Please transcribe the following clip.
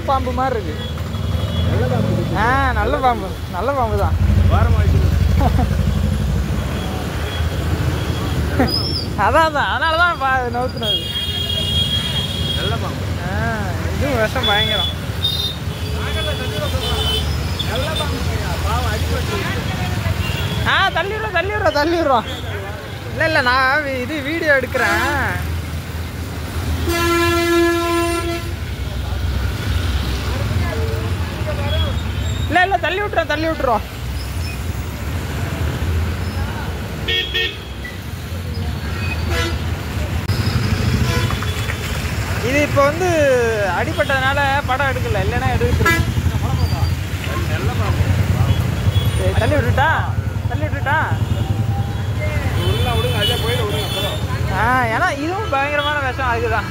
பாம்பு மாதிரி இருக்கு. நல்ல பாம்பு, நல்ல பாம்பு தான். அதான் அதனாலதான் நோத்துனது. நல்ல பாம்பு. இதுவும் விஷம் பயங்கரம். தள்ளிடுறோம். இல்லை நான் இது வீடியோ எடுக்கிறேன். இல்லை தள்ளி விட்டுறோம். இது இப்போ வந்து அடிப்பட்டதுனால படம் எடுக்கல, இல்லைன்னா எடுத்துருக்கு. தள்ளி விட்டுட்டா ஏன்னா இதுவும் பயங்கரமான விஷம். அதுக்குதான்